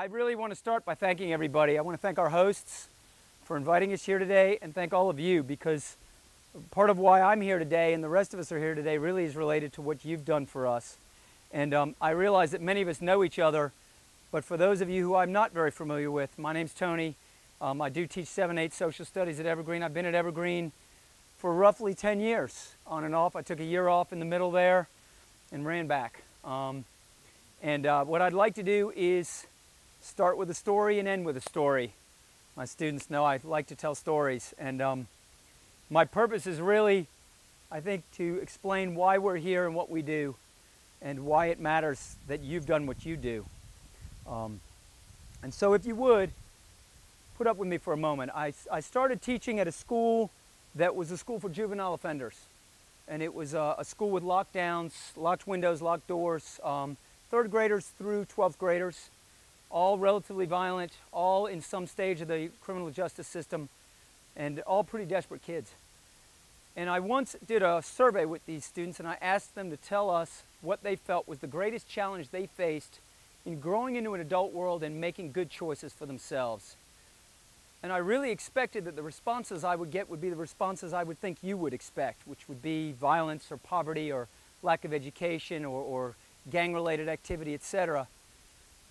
I really want to start by thanking everybody. I want to thank our hosts for inviting us here today and thank all of you, because part of why I'm here today and the rest of us are here today really is related to what you've done for us. And I realize that many of us know each other, but for those of you who I'm not very familiar with, my name's Tony. I do teach 7-8 social studies at Evergreen. I've been at Evergreen for roughly 10 years, on and off. I took a year off in the middle there and ran back. What I'd like to do is start with a story and end with a story. My students know I like to tell stories, and my purpose is really, I think, to explain why we're here and what we do and why it matters that you've done what you do. And so if you would, put up with me for a moment. I started teaching at a school that was a school for juvenile offenders. And it was a school with lockdowns, locked windows, locked doors, third graders through 12th graders, all relatively violent, all in some stage of the criminal justice system, and all pretty desperate kids. And I once did a survey with these students, and I asked them to tell us what they felt was the greatest challenge they faced in growing into an adult world and making good choices for themselves. And I really expected that the responses I would get would be the responses I would think you would expect, which would be violence or poverty or lack of education or gang-related activity, etc.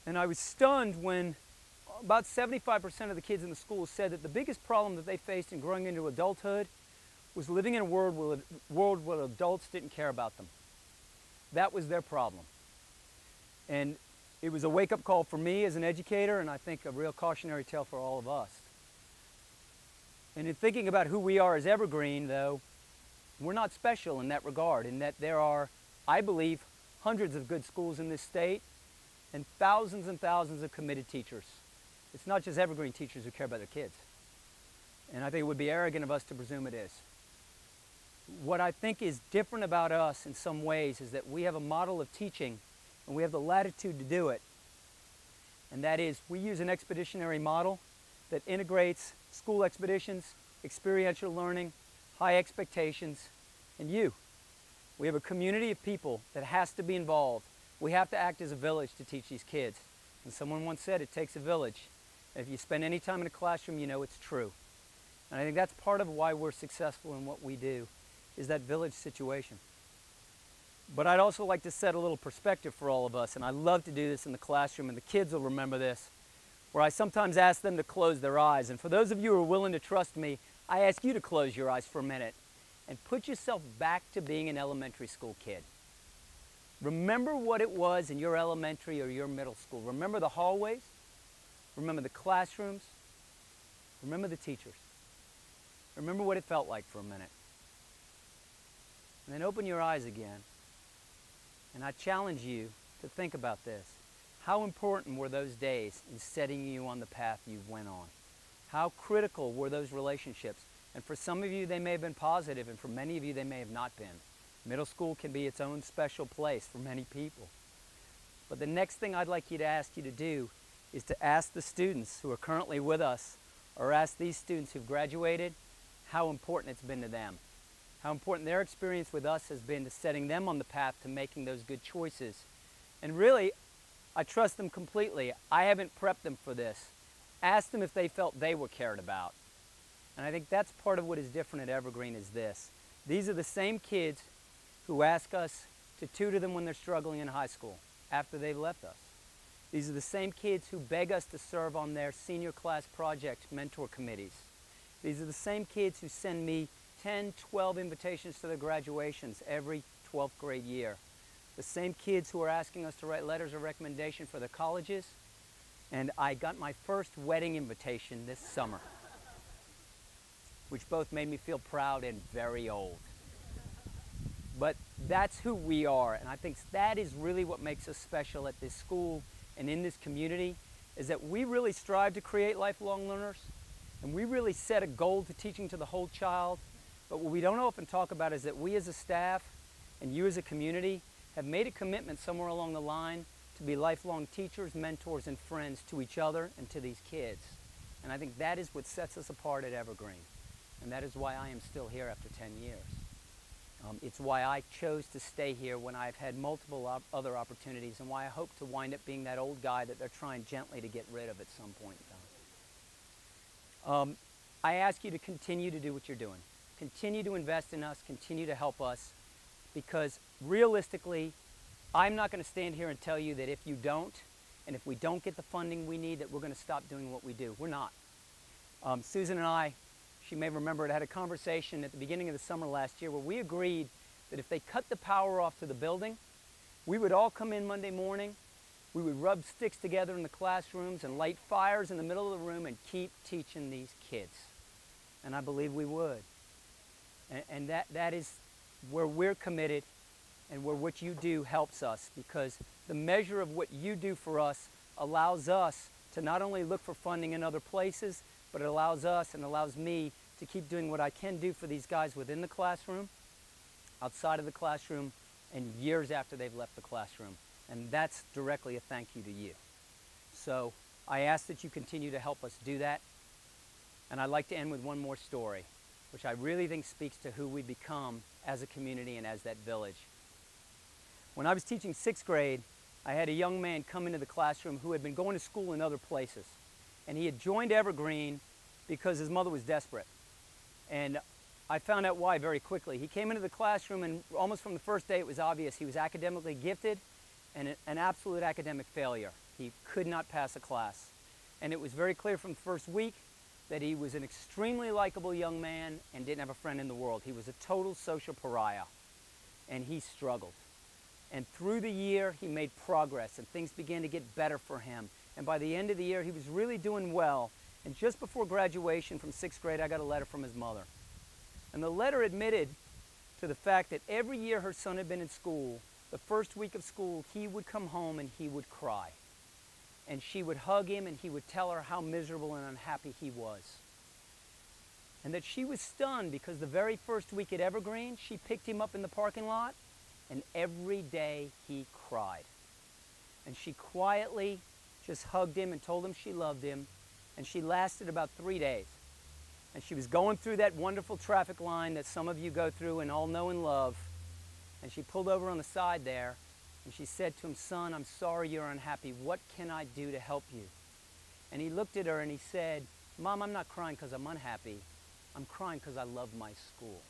And I was stunned when about 75% of the kids in the school said that the biggest problem that they faced in growing into adulthood was living in a world where adults didn't care about them. That was their problem. And it was a wake-up call for me as an educator, and I think a real cautionary tale for all of us. And in thinking about who we are as Evergreen, though, we're not special in that regard, in that there are, I believe, hundreds of good schools in this state and thousands of committed teachers. It's not just Evergreen teachers who care about their kids. And I think it would be arrogant of us to presume it is. What I think is different about us in some ways is that we have a model of teaching and we have the latitude to do it. And that is, we use an expeditionary model that integrates school expeditions, experiential learning, high expectations, and you. We have a community of people that has to be involved. We have to act as a village to teach these kids. And someone once said, it takes a village. And if you spend any time in a classroom, you know it's true. And I think that's part of why we're successful in what we do, is that village situation. But I'd also like to set a little perspective for all of us, and I love to do this in the classroom, and the kids will remember this, where I sometimes ask them to close their eyes. And for those of you who are willing to trust me, I ask you to close your eyes for a minute and put yourself back to being an elementary school kid. Remember what it was in your elementary or your middle school. Remember the hallways. Remember the classrooms. Remember the teachers. Remember what it felt like for a minute. And then open your eyes again. And I challenge you to think about this. How important were those days in setting you on the path you went on? How critical were those relationships? And for some of you, they may have been positive, and for many of you, they may have not been. Middle school can be its own special place for many people. But the next thing I'd like you to ask you to do is to ask the students who are currently with us, or ask these students who've graduated, how important it's been to them. How important their experience with us has been to setting them on the path to making those good choices. And really, I trust them completely. I haven't prepped them for this. Ask them if they felt they were cared about. And I think that's part of what is different at Evergreen is this. These are the same kids who ask us to tutor them when they're struggling in high school, after they've left us. These are the same kids who beg us to serve on their senior class project mentor committees. These are the same kids who send me 10, 12 invitations to their graduations every 12th grade year. The same kids who are asking us to write letters of recommendation for their colleges. And I got my first wedding invitation this summer, which both made me feel proud and very old. But that's who we are, and I think that is really what makes us special at this school and in this community, is that we really strive to create lifelong learners, and we really set a goal to teaching to the whole child. But what we don't often talk about is that we as a staff and you as a community have made a commitment somewhere along the line to be lifelong teachers, mentors, and friends to each other and to these kids. And I think that is what sets us apart at Evergreen. And that is why I am still here after 10 years. It's why I chose to stay here when I've had multiple other opportunities, and why I hope to wind up being that old guy that they're trying gently to get rid of at some point in time. I ask you to continue to do what you're doing. Continue to invest in us, continue to help us, because realistically, I'm not going to stand here and tell you that if you don't, and if we don't get the funding we need, that we're going to stop doing what we do. We're not. Susan and I, she may remember it, had a conversation at the beginning of the summer last year where we agreed that if they cut the power off to the building, we would all come in Monday morning, we would rub sticks together in the classrooms and light fires in the middle of the room and keep teaching these kids. And I believe we would. And that is where we're committed, and where what you do helps us, because the measure of what you do for us allows us to not only look for funding in other places, but it allows us and allows me to keep doing what I can do for these guys within the classroom, outside of the classroom, and years after they've left the classroom. And that's directly a thank you to you. So I ask that you continue to help us do that. And I'd like to end with one more story, which I really think speaks to who we become as a community and as that village. When I was teaching 6th grade, I had a young man come into the classroom who had been going to school in other places. And he had joined Evergreen because his mother was desperate. And I found out why very quickly. He came into the classroom, and almost from the first day it was obvious he was academically gifted and an absolute academic failure. He could not pass a class. And it was very clear from the first week that he was an extremely likable young man and didn't have a friend in the world. He was a total social pariah, and he struggled. And through the year, he made progress, and things began to get better for him. And by the end of the year, he was really doing well. And just before graduation from 6th grade, I got a letter from his mother. And the letter admitted to the fact that every year her son had been in school, the first week of school, he would come home and he would cry. And she would hug him, and he would tell her how miserable and unhappy he was. And that she was stunned because the very first week at Evergreen, she picked him up in the parking lot, and every day he cried. And she quietly just hugged him and told him she loved him, and she lasted about 3 days. And she was going through that wonderful traffic line that some of you go through and all know and love, and she pulled over on the side there, and she said to him, "Son, I'm sorry you're unhappy. What can I do to help you?" And he looked at her and he said, "Mom, I'm not crying because I'm unhappy. I'm crying because I love my school."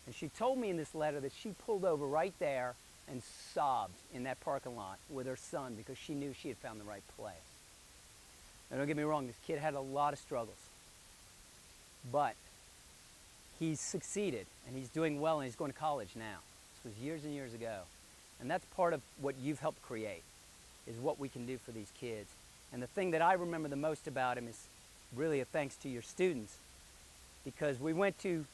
And she told me in this letter that she pulled over right there and sobbed in that parking lot with her son because she knew she had found the right place. Now, don't get me wrong, this kid had a lot of struggles. But he's succeeded, and he's doing well, and he's going to college now. This was years and years ago. And that's part of what you've helped create, is what we can do for these kids. And the thing that I remember the most about him is really a thanks to your students, because we went to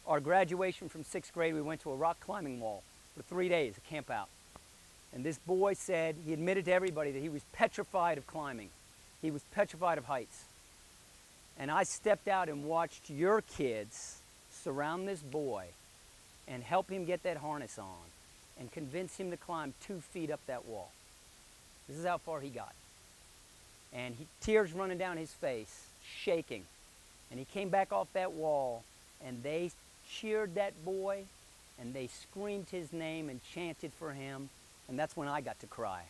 our graduation from 6th grade, we went to a rock climbing wall for 3 days, a camp out. And this boy said, he admitted to everybody that he was petrified of climbing. He was petrified of heights. And I stepped out and watched your kids surround this boy and help him get that harness on and convince him to climb 2 feet up that wall. This is how far he got. And tears running down his face, shaking. And he came back off that wall, and they cheered that boy, and they screamed his name and chanted for him. And that's when I got to cry.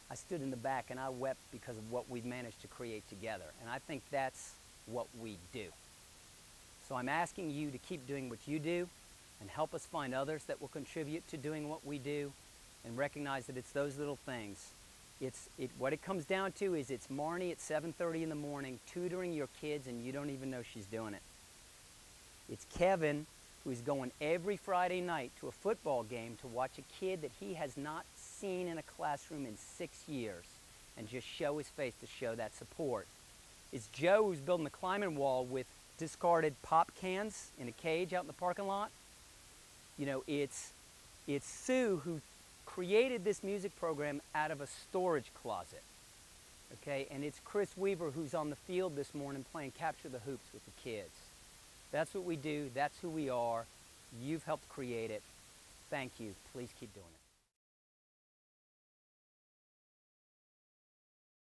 I stood in the back and I wept because of what we've managed to create together. And I think that's what we do. So I'm asking you to keep doing what you do and help us find others that will contribute to doing what we do, and recognize that it's those little things. What it comes down to is it's Marnie at 7:30 in the morning tutoring your kids and you don't even know she's doing it. It's Kevin who's going every Friday night to a football game to watch a kid that he has not seen in a classroom in 6 years and just show his face to show that support. It's Joe who's building the climbing wall with discarded pop cans in a cage out in the parking lot. You know, it's Sue who created this music program out of a storage closet. Okay, and it's Chris Weaver who's on the field this morning playing Capture the Hoops with the kids. That's what we do. That's who we are. You've helped create it. Thank you. Please keep doing it.